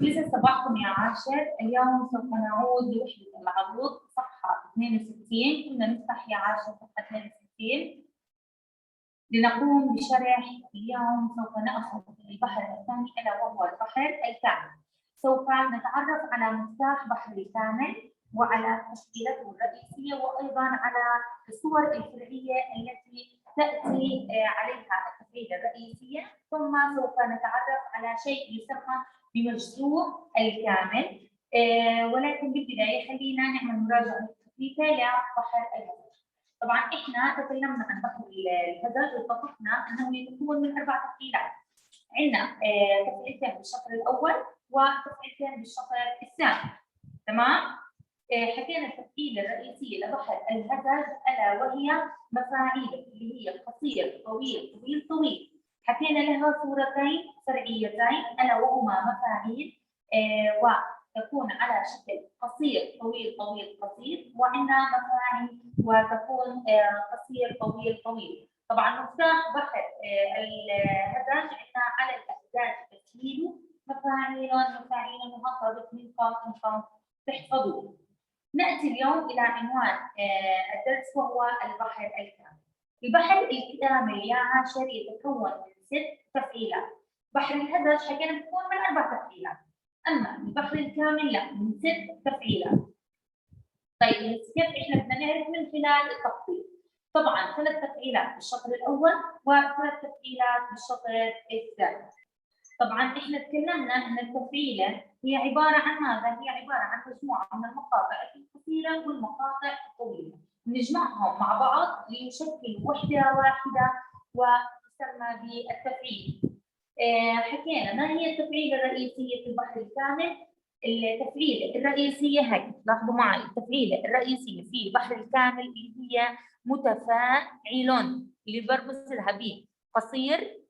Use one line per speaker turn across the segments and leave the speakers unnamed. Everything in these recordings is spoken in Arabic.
يسعد صباحكم يا عاشر. اليوم سوف نعود لوحدة العضد صفحة 62. كنا نفتح يا عاشر صفحة 62 لنقوم بشرح. اليوم سوف نأخذ البحر الثاني ألا وهو البحر الكامل. سوف نتعرف على مفتاح بحر الكامل وعلى تشكيلته الرئيسية وأيضا على الصور الفرعية التي تأتي عليها التفعيلة الرئيسية، ثم سوف نتعرف على شيء يسمى بمجذوب الكامل. ولكن بالبداية خلينا نعمل مراجعة خفيفة لبحر الهدج. طبعا احنا تكلمنا عن بحر الهدج واتفقنا انه يتكون من 4 تفعيلات. عندنا تفعيلتين بالشطر الاول وتفعيلتين بالشطر الثاني. تمام؟ حكينا التفعيله الرئيسيه لبحر الهدج الا وهي مفاعيله اللي هي قصير طويل طويل طويل. حكينا لها صورتين فرعيتين الا وهما مفاعيل وتكون على شكل قصير طويل طويل قصير، وعندنا مفاعيل وتكون قصير طويل طويل. طبعا مفتاح بحر الهدج عندنا على الاحداث تسهيله مفاعيل وهكذا منكم تحفظوه. نأتي اليوم إلى عنوان الدرس وهو البحر الكامل. البحر الكامل يا عاشر يتكون من 6 تفعيلات. بحر الهدج حكينا بيكون من 4 تفعيلات، أما البحر الكامل لا، من 6 تفعيلات. طيب كيف إحنا بدنا نعرف؟ من خلال التخطيط. طبعا 3 تفعيلات بالشطر الأول و3 تفعيلات بالشطر الثاني. طبعا احنا تكلمنا ان التفعيله هي عباره عن ماذا؟ هي عباره عن مجموعه من المقاطع القصيره والمقاطع الطويله، نجمعهم مع بعض ليشكل وحده واحده وتسمى بالتفعيل. حكينا ما هي التفعيله الرئيسيه في البحر الكامل؟ التفعيله الرئيسيه هي، لاحظوا معي، التفعيله الرئيسيه في البحر الكامل اللي هي متفاعل، اللي برمز لها ب قصير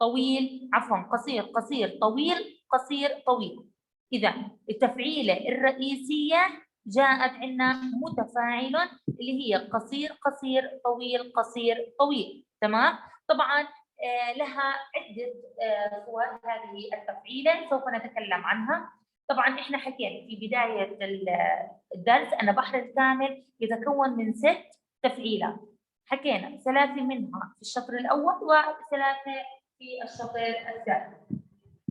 طويل، عفوا قصير قصير طويل قصير طويل. إذا التفعيلة الرئيسية جاءت عندنا متفاعل اللي هي قصير قصير طويل قصير طويل. تمام؟ طبعا لها عدة صور هذه التفعيلة سوف نتكلم عنها. طبعا احنا حكينا في بداية الدرس أن بحر الكامل يتكون من 6 تفعيلات. حكينا 3 منها في الشطر الأول و3 في الشطر الثاني.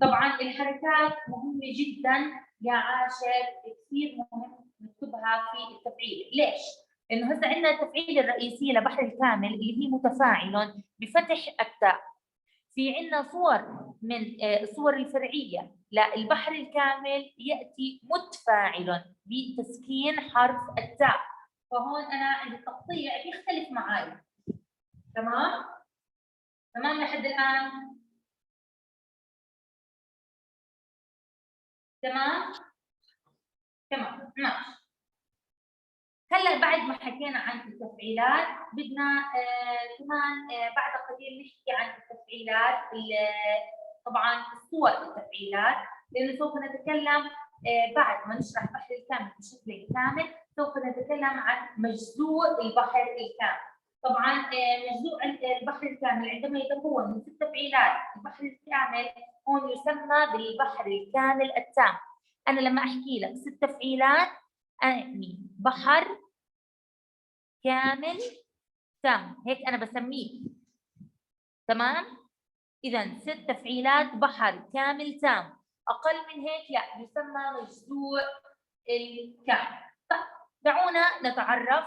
طبعا الحركات مهمة جدا يا عاشر، كثير مهم نكتبها في التفعيل. ليش؟ لأنه هسه عندنا التفعيلة الرئيسية لبحر الكامل اللي هي متفاعل بفتح التاء. في عندنا صور من الصور الفرعية للبحر الكامل يأتي متفاعل بتسكين حرف التاء، فهون أنا عند التقطيع بيختلف معي. تمام؟ تمام لحد الآن؟ تمام؟ تمام، ماشي. هلا بعد ما حكينا عن التفعيلات بدنا كمان بعد قليل نحكي عن التفعيلات، طبعا صور التفعيلات، لانه سوف نتكلم بعد ما نشرح بحر الكامل بشكل كامل سوف نتكلم عن مجزوء البحر الكامل. طبعا مجزوء البحر الكامل عندما يتكون من 6 تفعيلات، البحر الكامل هون يسمى بالبحر الكامل التام. أنا لما أحكي لك 6 تفعيلات أعني بحر كامل تام، هيك أنا بسميه. تمام؟ إذا 6 تفعيلات بحر كامل تام، أقل من هيك لا، يسمى مجزوء الكامل. طيب دعونا نتعرف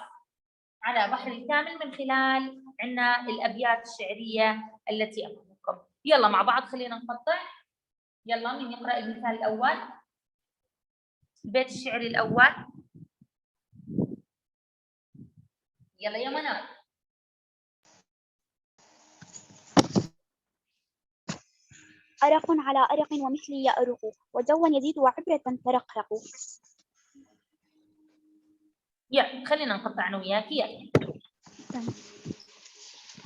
على بحر الكامل من خلال عندنا الأبيات الشعرية التي أمامكم. يلا مع بعض خلينا نقطع. يلا مين يقرأ المثال الأول؟ البيت الشعري الأول. يلا يا منى.
أرق على أرق ومثلي يأرق، وجوا يزيد وعبرة ترقرق.
يلا خلينا نقطع أنا وياك. يلا.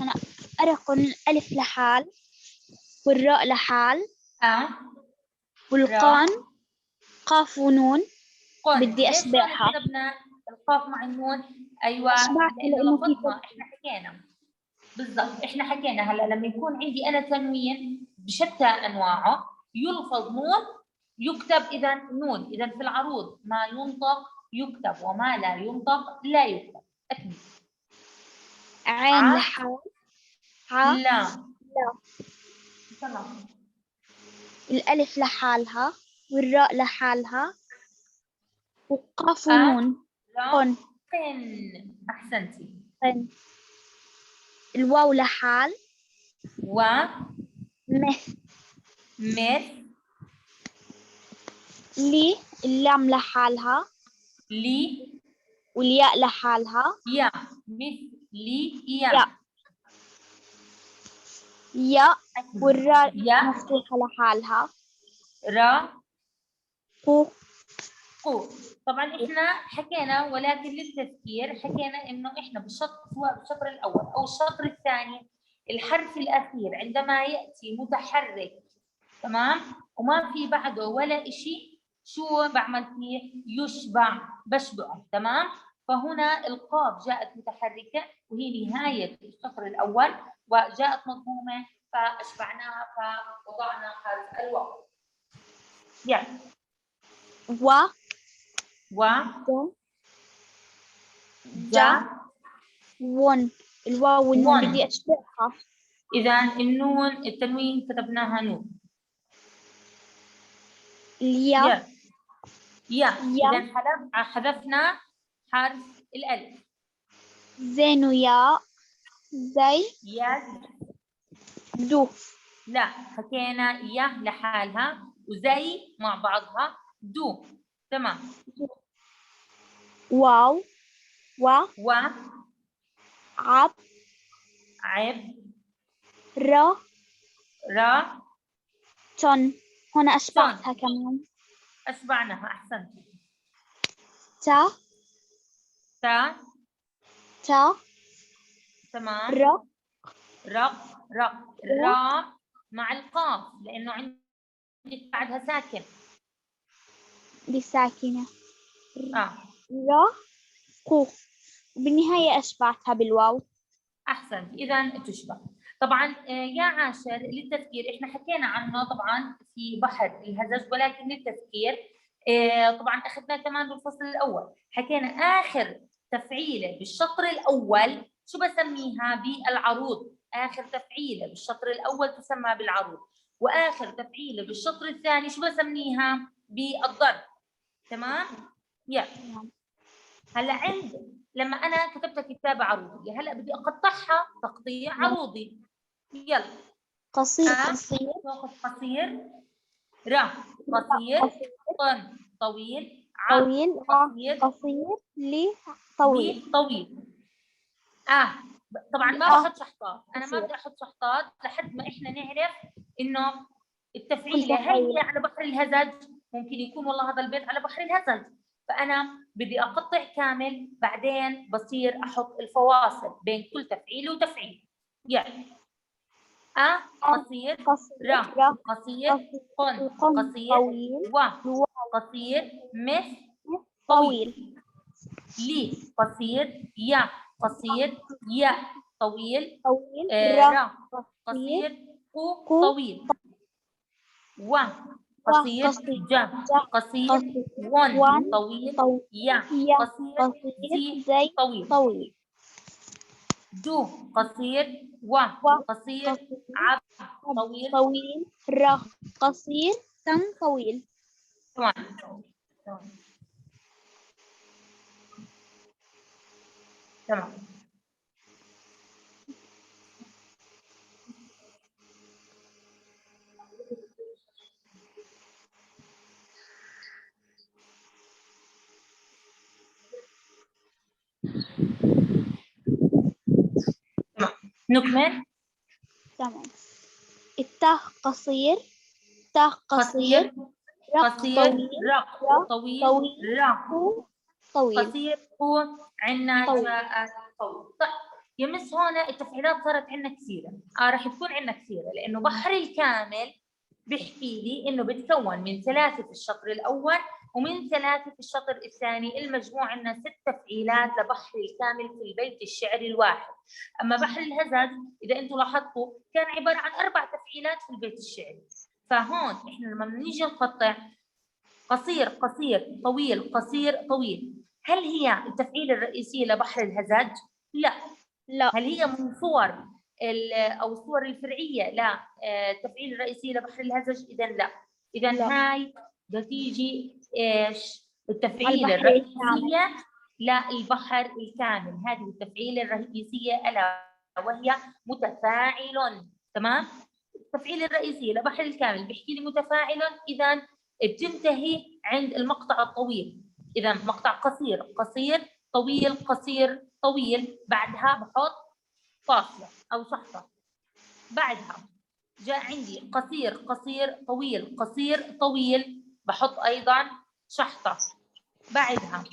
أنا أرق الألف لحال والراء لحال والقان قاف ونون بدي أشبعها.
ليش قلبنا القاف مع النون؟ أيوة لأنه لفظنا إحنا حكينا بالضبط. إحنا حكينا هلا لما يكون عندي أنا تنوين بشتى أنواعه يلفظ نون يكتب إذا نون، إذا في العروض ما ينطق يكتب وما لا ينطق لا يكتب. أكمل.
عين لحال. ع.
لا.
لا.
تمام.
الألف لحالها والراء لحالها والقاف ونون. قن.
قن. أحسنتي.
قن. الواو لحال.
و.
مث.
مث.
لي. اللام لحالها.
لي.
والياء لحالها.
يا. مثل يا.
ياء. ياء والراء
يا.
مفتوحة لحالها.
را.
قو.
قو. طبعا احنا حكينا، ولكن للتذكير حكينا انه احنا سواء بالشطر الاول او الشطر الثاني الحرف الاخير عندما ياتي متحرك تمام وما في بعده ولا شيء، شو بعمل فيه؟ يشبع، بشبعه. تمام. فهنا القاف جاءت متحركه وهي نهايه الشطر الاول، وجاءت مضمومه فاشبعناها فوضعنا حرف الواو. يعني
و.
و.
جا. ون. الواو والنون
ون.
بدي أشبعها.
إذا النون التنوين كتبناها نون.
الياء.
يا.
يا.
إذا حذفنا حرف الألف.
زين وياء. زي.
يا.
دو.
لا، حكينا يا لحالها وزي مع بعضها دو. تمام.
واو. و.
و.
عب.
عب.
را.
را.
تن. هنا أشبعتها كمان.
أشبعناها. أحسنت.
تا.
تا.
تا.
تمام.
را.
رق. رق. را مع القاف لأنه عندك بعدها ساكن.
دي ساكنة.
را.
قو. بالنهاية أشبعتها بالواو.
أحسنت. إذا تشبه. طبعا يا عاشر للتذكير احنا حكينا عنه طبعا في بحر الهزج، ولكن للتذكير طبعا اخذنا كمان بالفصل الاول حكينا اخر تفعيله بالشطر الاول شو بسميها؟ بالعروض. اخر تفعيله بالشطر الاول تسمى بالعروض، واخر تفعيله بالشطر الثاني شو بسميها؟ بالضرب. تمام؟ هلا لما انا كتبت كتابه عروضيه هلا بدي اقطعها تقطيع عروضي. يلا.
قصير. قصير.
قصير. را. قصير. طن. طويل.
طويل.
قصير.
قصير. لي. طويل.
لي. طويل. طبعا ما بحط شحطات، انا ما بدي احط شحطات لحد ما احنا نعرف انه التفعيله هي على بحر الهزج. ممكن يكون والله هذا البيت على بحر الهزج، فانا بدي اقطع كامل بعدين بصير احط الفواصل بين كل تفعيله وتفعيل. يعني قصير. را. قصير. قن. قصير. و. قصير. مث. طويل. لي. قصير. يا. قصير. يا. طويل. را. قصير. قو. طويل. و. قصير. جا. قصير. ون. طويل. يا. قصير. زي. طويل. دو. قصير. و. قصير. عب. طويل.
طويل. را. قصير. تم. طويل.
تمام. تمام. نكمل.
تمام. التاء قصير. تاء قصير.
قصير. رق. طويل. رق.
طويل.
قصير. هو عندنا جاء طويل. طيب يمس هون التفعيلات صارت عندنا كثيره. راح تكون عندنا كثيره لانه بحر الكامل بيحكي لي انه بتكون من 3 في الشطر الاول ومن 3 في الشطر الثاني. المجموع عندنا 6 تفعيلات لبحر الكامل في البيت الشعري الواحد. اما بحر الهزج اذا انتم لاحظتوا كان عباره عن 4 تفعيلات في البيت الشعري. فهون احنا لما بنيجي نقطع قصير قصير طويل قصير طويل. هل هي التفعيلة الرئيسية لبحر الهزاج؟ لا.
لا.
هل هي من صور أو الصور الفرعية للتفعيل الرئيسية لبحر الهزاج؟ إذا لا. إذا
لا.
هاي بدها تيجي إيش؟ التفعيلة
البحر الكامل.
الرئيسية للبحر الكامل. هذه التفعيلة الرئيسية ألا وهي متفاعل. تمام؟ التفعيلة الرئيسية لبحر الكامل بيحكي لي متفاعل، إذا بتنتهي عند المقطع الطويل. إذا مقطع قصير قصير طويل قصير طويل، بعدها بحط فاصلة أو شحطة. بعدها جاء عندي قصير قصير طويل قصير طويل، بحط أيضا شحطة. بعدها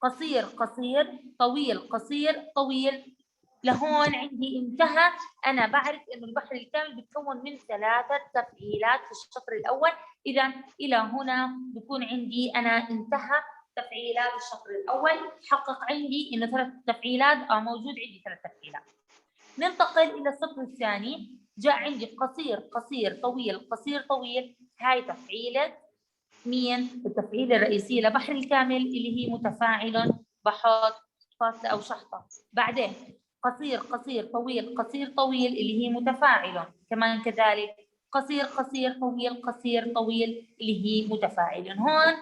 قصير قصير طويل قصير طويل، لهون عندي انتهى. أنا بعرف إنه البحر الكامل بيتكون من 3 تفعيلات في الشطر الأول. إذا إلى هنا بكون عندي أنا انتهى تفعيلات الشطر الأول. حقق عندي إنه 3 تفعيلات، موجود عندي 3 تفعيلات. ننتقل إلى السطر الثاني. جاء عندي قصير قصير طويل قصير طويل. هاي تفعيلة مين؟ التفعيلة الرئيسية لبحر الكامل اللي هي متفاعل، بحط فاصلة أو شحطة. بعدين قصير قصير طويل قصير طويل اللي هي متفاعل كمان كذلك. قصير قصير طويل قصير طويل اللي هي متفاعل. هون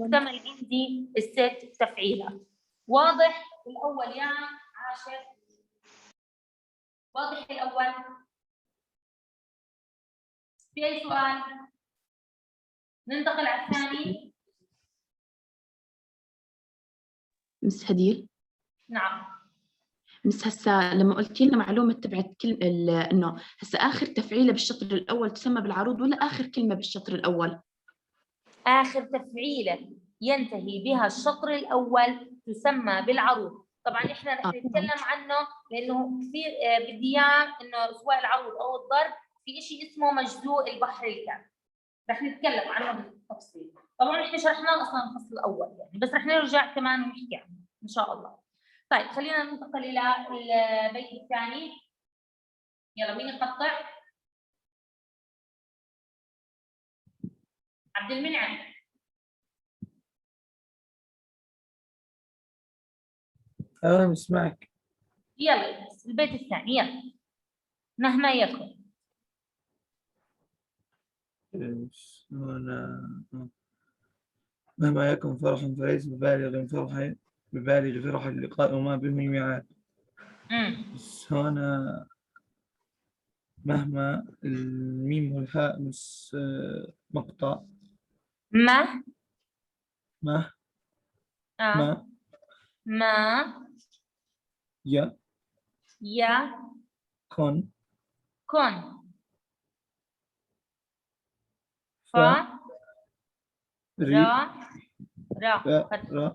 اكتمل عندي الست تفعيلات. واضح الأول يا عاشر؟ واضح الأول؟ في أي سؤال؟ ننتقل على الثاني.
مس هديل.
نعم.
مس هسا لما قلتي لنا معلومة تبعت إنه هسا آخر تفعيلة بالشطر الأول تسمى بالعروض ولا آخر كلمة بالشطر الأول؟
آخر تفعيلة ينتهي بها الشطر الأول تسمى بالعروض. طبعا احنا رح نتكلم عنه لأنه كثير بدي إياه إنه سواء العروض أو الضرب في شيء اسمه مجزوء البحر الكامل. رح نتكلم عنه بالتفصيل. طبعا احنا شرحناه أصلا الفصل الأول يعني، بس رح نرجع كمان ونحكي عنه إن شاء الله. طيب خلينا ننتقل إلى البيت الثاني. يلا مين يقطع؟ عبد المنعم.
اسمعك.
يلا البيت الثاني يلا. مهما يكن.
مهما يكن فرح فليس ببالغ فرح اللقاء وما به ميعاد. بس هنا مهما الميم والهاء مس مقطع.
ما
ما يا كن
فا
ري
را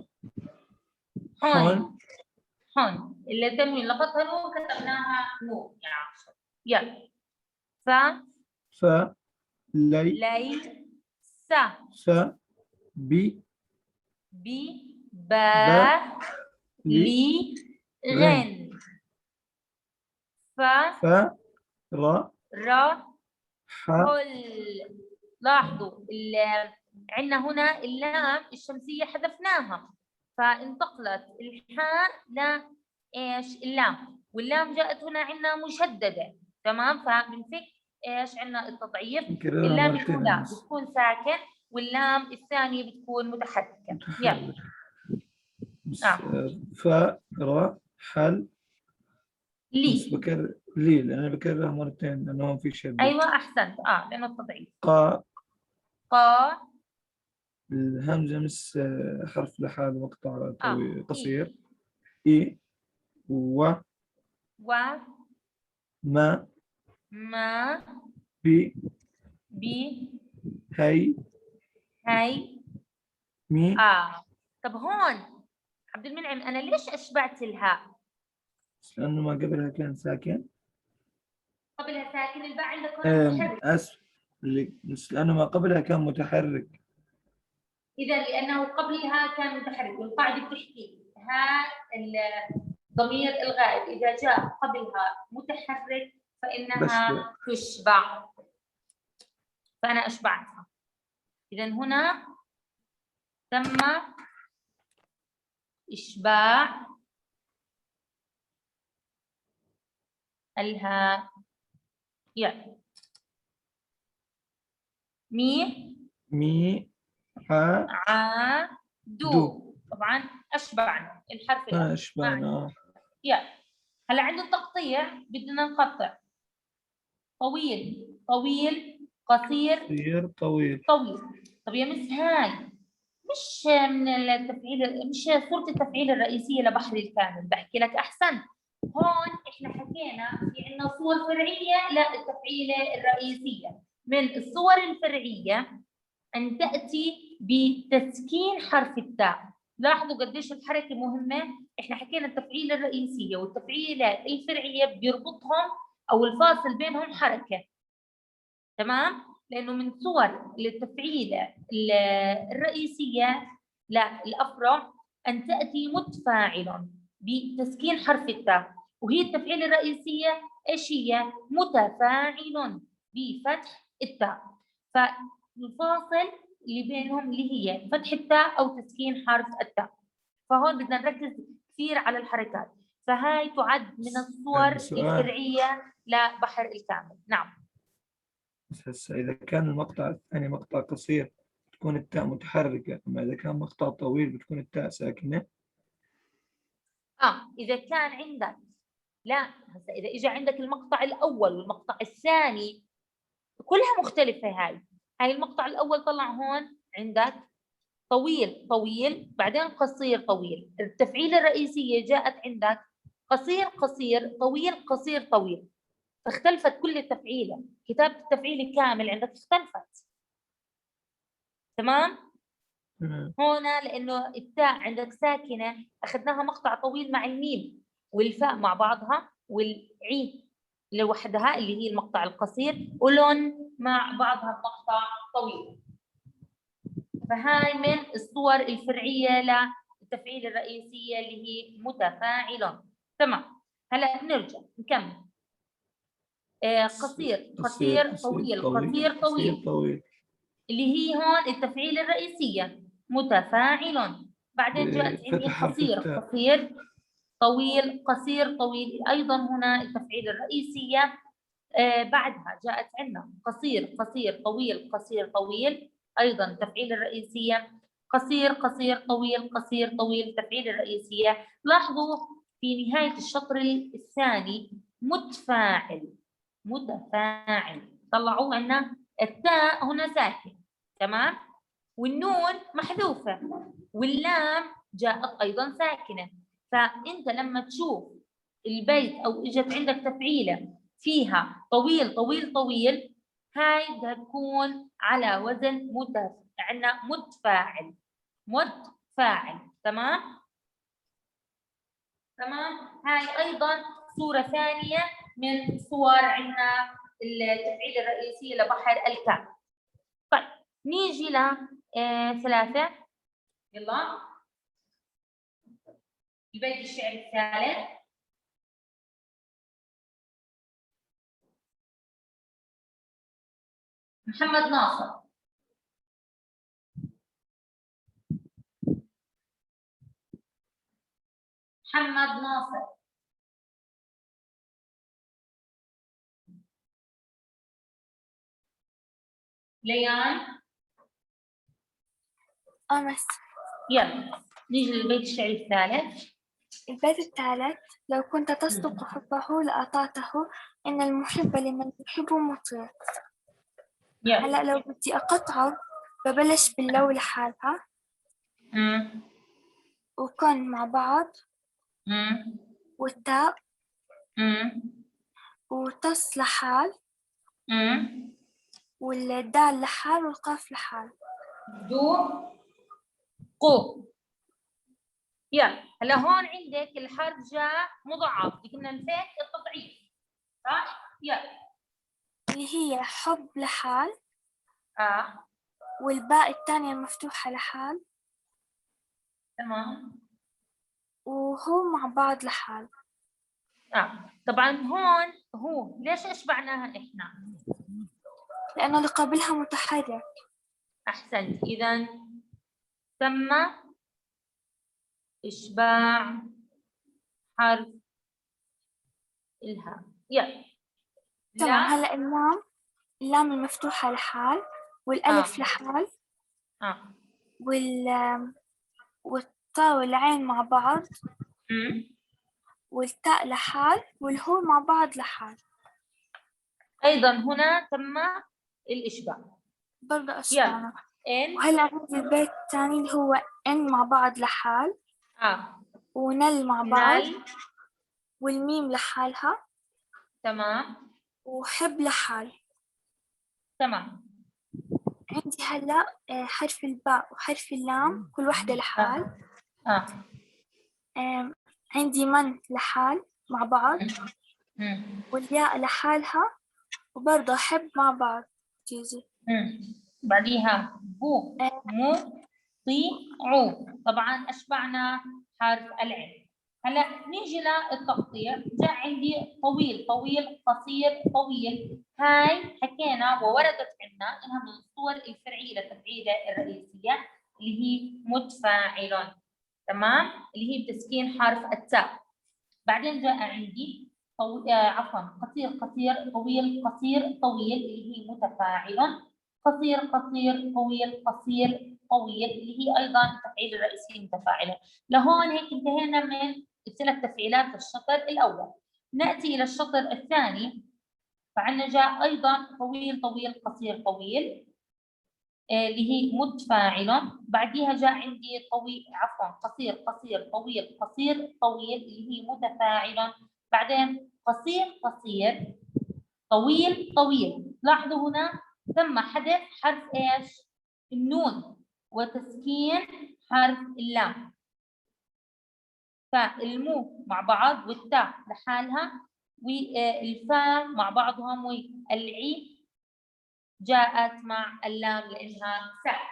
حن اللي تنوين لفظها نون كتبناها نون يا عاشر. يلا
ف
لي
سا بي
با لي غن
ف را
حل. لاحظوا عندنا هنا اللام الشمسية حذفناها فانتقلت الحاء ل ايش؟ اللام، واللام جاءت هنا عندنا مشددة. تمام؟ فبنفك ايش عندنا التضعيف. اللام الأولى بتكون ساكن واللام الثانية بتكون متحركة. يلا.
ف را حل
لي.
بكرر لي لأن أنا بكررها مرتين لأنه في شدة.
أيوة أحسنت. لأنه التضعيف.
قا
الهمزة
مس حرف لحال مقطع قصير. إي و ما بي هي مي.
طب هون عبد المنعم أنا ليش أشبعت الهاء؟
لأنه ما قبلها كان ساكن.
قبلها ساكن، الباء عندك هنا متحرك.
أسف لأنه ما قبلها كان متحرك.
إذا لأنه قبلها كان متحرك، والقاعدة بتحكي ضمير الغائب إذا جاء قبلها متحرك فإنها تشبع، فأنا أشبعتها. إذا هنا تم إشباع الهاء يا مي دو. طبعا أشبعنا الحرف الأول.
أشبعنا.
يا هلا عند التقطيع بدنا نقطع طويل طويل، قصير
قصير، طويل.
طويل. طب يا مس هاي مش من التفعيل، مش صورة التفعيل الرئيسية لبحر الكامل. بحكي لك أحسن، هون إحنا حكينا في عندنا صور فرعية للتفعيلة الرئيسية. من الصور الفرعية أن تأتي بتسكين حرف التاء. لاحظوا قديش الحركة مهمة. إحنا حكينا التفعيلة الرئيسية والتفعيلة الفرعية بيربطهم أو الفاصل بينهم حركة، تمام؟ لأنه من صور التفعيلة الرئيسية للأفرع أن تأتي متفاعل بتسكين حرف التاء، وهي التفعيلة الرئيسية إيش هي؟ متفاعل بفتح التاء. فالفاصل اللي بينهم اللي هي فتح التاء أو تسكين حرف التاء. فهون بدنا نركز كثير على الحركات. فهاي تعد من الصور الفرعية لبحر الكامل. نعم.
بس هسه إذا كان المقطع الثاني مقطع قصير تكون التاء متحركة، أما إذا كان مقطع طويل بتكون التاء ساكنة.
إذا كان عندك، لا هسه إذا إجا عندك المقطع الأول والمقطع الثاني كلها مختلفة. هاي المقطع الأول طلع هون عندك طويل طويل، بعدين قصير طويل. التفعيلة الرئيسية جاءت عندك قصير قصير طويل قصير طويل، فاختلفت كل التفعيلة. كتابة التفعيل الكامل عندك اختلفت، تمام؟ هنا لأنه التاء عندك ساكنة أخذناها مقطع طويل مع الميم، والفاء مع بعضها، والعين لوحدها اللي هي المقطع القصير، ولون مع بعضها مقطع طويل. فهاي من الصور الفرعية للتفعيل الرئيسية اللي هي متفاعل. تمام. هلا نرجع نكمل. قصير قصير طويل قصير طويل اللي هي هون التفعيل الرئيسية متفاعل. بعدين جاءت عندي قصير قصير طويل قصير طويل، أيضا هنا التفعيل الرئيسية. بعدها جاءت عندنا قصير قصير طويل قصير طويل، أيضا التفعيل الرئيسية. قصير قصير طويل قصير طويل التفعيل الرئيسية. لاحظوا في نهاية الشطر الثاني متفاعل طلعوا عنا التاء هنا ساكن، تمام؟ والنون محذوفة، واللام جاءت أيضا ساكنة. فأنت لما تشوف البيت أو إجت عندك تفعيلة فيها طويل طويل طويل، هاي بدها تكون على وزن عندنا متفاعل. تمام؟ هاي أيضا صورة ثانية من صور عندنا التفعيل الرئيسية لبحر الكامل. طيب نيجي ل 3. يلا البيت الشعر الثالث. محمد ناصر. ليان.
أمس.
يلا نيجي للبيت الشعري الثالث.
البيت الثالث: لو كنت تصدق حبه لأطعته، إن المحب لمن يحب مطيع. هلا لو بدي أقطعه ببلش باللو لحالها، وكن مع بعض، والتاء، وتص لحال، والدال لحال، والقاف لحال.
دو قو. يلا هلا هون عندك الحرف جاء مضاعف، بدنا نفك التضعيف، صح؟ يلا
اللي هي حب لحال، والباء الثانية المفتوحة لحال،
تمام،
وهو مع بعض لحال.
طبعا هون هو ليش اشبعناها احنا؟
لأنه اللي قبلها متحرك.
احسنت. اذا تم إشباع حرف الهاء. يلا.
تمام.
لا.
هلا اللام المفتوحة لحال، والألف لحال، والطاء والعين مع بعض، والتاء لحال، والهو مع بعض لحال.
أيضا هنا تم الإشباع.
برضه أشبعنا.
إن.
وهلا عندي البيت الثاني اللي هو إن مع بعض لحال، ونل مع بعض،
نل.
والميم لحالها.
تمام.
وحب لحال.
تمام.
عندي هلا حرف الباء وحرف اللام كل واحدة لحال. عندي من لحال مع بعض، والياء لحالها، وبرضه حب مع بعض تيجي.
بعديها بو، مو، طي، عو. طبعا أشبعنا حرف العين. هلا نيجي للتقطيع. جاء عندي طويل طويل قصير طويل. هاي حكينا ووردت عندنا انها من الصور الفرعيه للتفعيله الرئيسيه اللي هي متفاعل. تمام، اللي هي بتسكين حرف التاء. بعدين جاء عندي قصير قصير طويل قصير طويل اللي هي متفاعل. قصير قصير طويل قصير طويل اللي هي ايضا التفعيل الرئيسي متفاعله. لهون هيك انتهينا من الثلاث تفعيلات في الشطر الاول. ناتي الى الشطر الثاني. فعندنا جاء ايضا طويل طويل قصير طويل اللي هي متفاعل. بعديها جاء عندي قصير قصير طويل قصير طويل اللي هي متفاعل. بعدين قصير قصير طويل طويل. لاحظوا هنا تم حذف حرف ايش؟ النون وتسكين حرف اللام. فالمو مع بعض والتاء لحالها والفاء مع بعضهم، والعي جاءت مع اللام لانها سهل.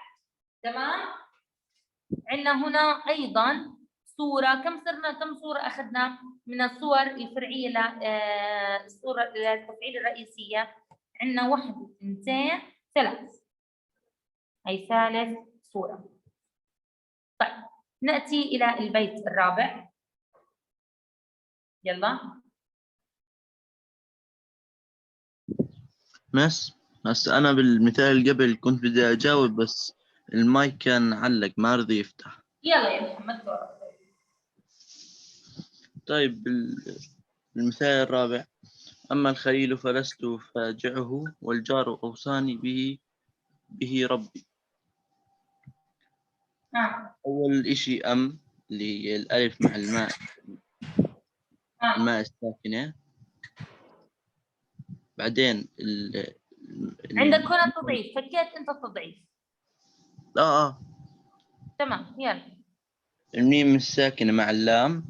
تمام. عندنا هنا ايضا صوره. كم صوره اخذنا من الصور الفرعيه للصوره للتفعيل الرئيسيه؟ عندنا 1 2 3. هي ثالث صوره. طيب ناتي الى البيت الرابع. يلا.
بس أنا بالمثال اللي قبل كنت بدي أجاوب بس المايك كان علق ما رضي يفتح.
يلا يا محمد دورك.
طيب المثال الرابع: أما الخليل فلست فاجعه والجار أوصاني به ربي. أول إشي اللي هي الألف مع الماء الماء الساكنة. بعدين
عندك هنا التضعيف. فكيت انت التضعيف. تمام. يلا.
الميم الساكنة مع اللام.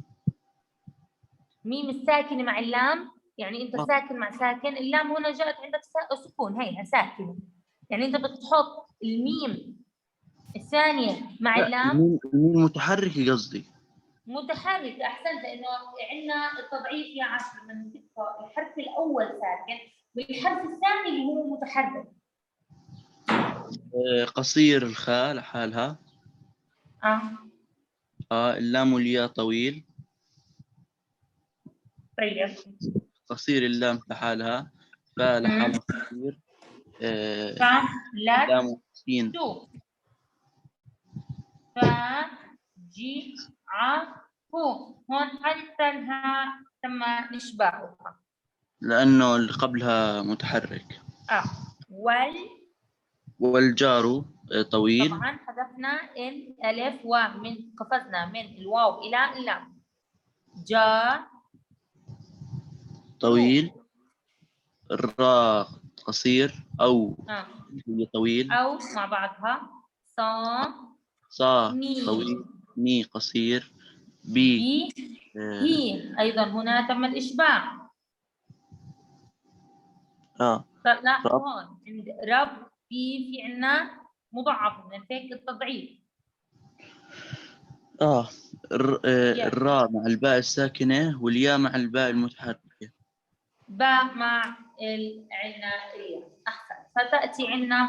ميم الساكنة مع اللام يعني انت ساكن مع ساكن. اللام هنا جاءت عندك سكون، هيها ساكنة، يعني انت بدك تحط الميم الثانية مع اللام.
الميم متحركة قصدي.
متحرك. احسنت، لانه عندنا التضعيف يا عشر من الحرف الاول ساكن والحرف الثاني اللي هو متحرك.
قصير الخاء لحالها. اللام والياء طويل.
طيب.
قصير اللام لحالها. فاء لحالها قصير. لام سين.
هون حتى الهاء تم إشباعها
لأنه اللي قبلها متحرك. والجار طويل.
طبعا حذفنا الألف ومن قفزنا من الواو إلى اللام. جار
طويل. الراء قصير أو هي طويل
أو مع بعضها.
صا طويل. مي قصير. بي
هي أيضا هنا تم الإشباع. لاحظوا هون عند رب في عندنا مضاعف من هيك التضعيف.
الراء مع الباء الساكنة والياء مع الباء المتحركة.
باء مع عندنا الياء. أحسن. فتأتي عندنا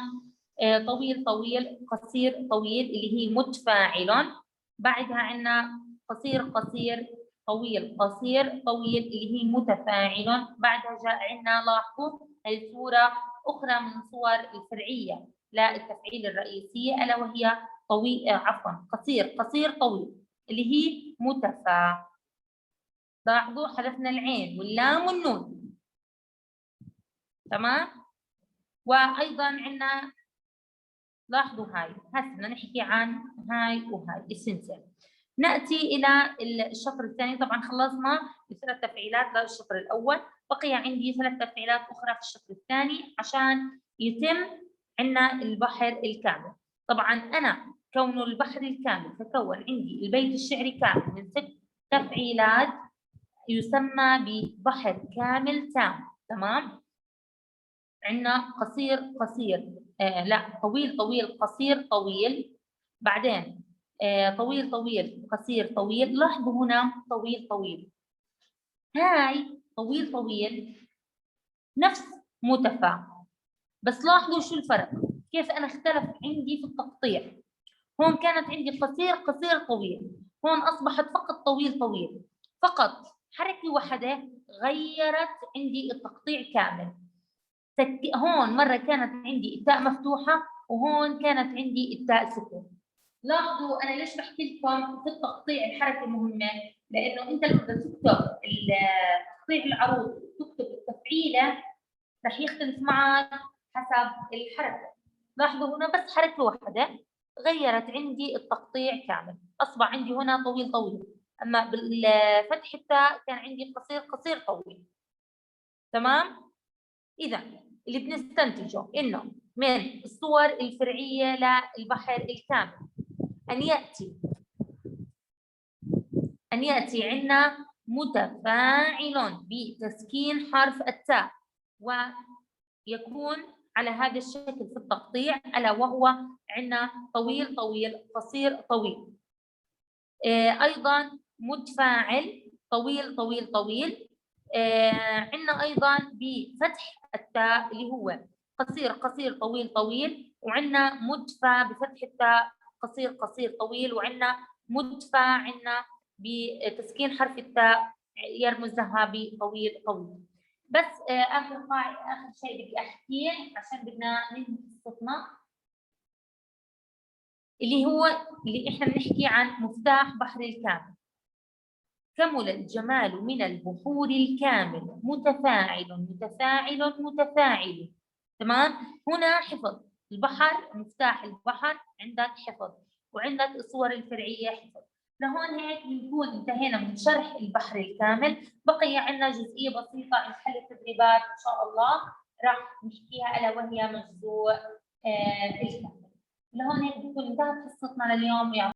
طويل طويل، قصير طويل اللي هي متفاعل. بعدها عندنا قصير قصير، طويل قصير طويل اللي هي متفاعل. بعدها جاء عندنا، لاحظوا هي صورة أخرى من صور الفرعية للتفعيل الرئيسية، ألا وهي طويل قصير قصير طويل اللي هي متفاعل. لاحظوا حذفنا العين واللام والنون. تمام. وأيضا عندنا لاحظوا هاي، هسه بدنا نحكي عن هاي وهاي السنسل. نأتي إلى الشطر الثاني. طبعا خلصنا ب3 تفعيلات للشطر الأول، بقي عندي 3 تفعيلات أخرى في الشطر الثاني عشان يتم عندنا البحر الكامل. طبعا أنا كون البحر الكامل تكون عندي البيت الشعري كامل من 6 تفعيلات يسمى ببحر كامل تام. تمام. عندنا قصير قصير، لا طويل طويل قصير طويل، بعدين طويل طويل قصير طويل. لاحظوا هنا طويل طويل، هاي طويل طويل نفس متفاعل، بس لاحظوا شو الفرق، كيف أنا اختلف عندي في التقطيع. هون كانت عندي قصير قصير طويل، هون أصبحت فقط طويل طويل. فقط حركة واحدة غيرت عندي التقطيع كامل. هون مرة كانت عندي التاء مفتوحة وهون كانت عندي التاء سكون. لاحظوا أنا ليش بحكي لكم في التقطيع الحركة مهمة؟ لأنه أنت لما تكتب تقطيع العروض تكتب التفعيلة رح يختلف معك حسب الحركة. لاحظوا هنا بس حركة واحدة غيرت عندي التقطيع كامل، أصبح عندي هنا طويل طويل، أما بالفتح التاء كان عندي قصير قصير طويل. تمام؟ إذا اللي بنستنتجه إنه من الصور الفرعية للبحر الكامل أن يأتي عندنا متفاعل بتسكين حرف التاء، ويكون على هذا الشكل في التقطيع، ألا وهو عندنا طويل طويل قصير طويل. أيضا متفاعل طويل طويل طويل. عندنا أيضا بفتح التاء اللي هو قصير قصير طويل طويل، وعندنا مدفع بفتح التاء قصير قصير طويل، وعندنا مدفع عندنا بتسكين حرف التاء يرمز لها بطويل طويل. بس آخر شيء بدي أحكيه عشان بدنا ننهي قصتنا، اللي هو اللي إحنا بنحكي عن مفتاح بحر الكامل. كمل الجمال من البحور الكامل، متفاعل متفاعل متفاعل. تمام. هنا حفظ البحر، مفتاح البحر عندك حفظ، وعندك الصور الفرعية حفظ. لهون هيك بنكون انتهينا من شرح البحر الكامل. بقي عندنا جزئية بسيطة عن حل التدريبات إن شاء الله راح نحكيها، ألا وهي مجزوء الكامل. لهون هيك بتكون انتهت حصتنا لليوم.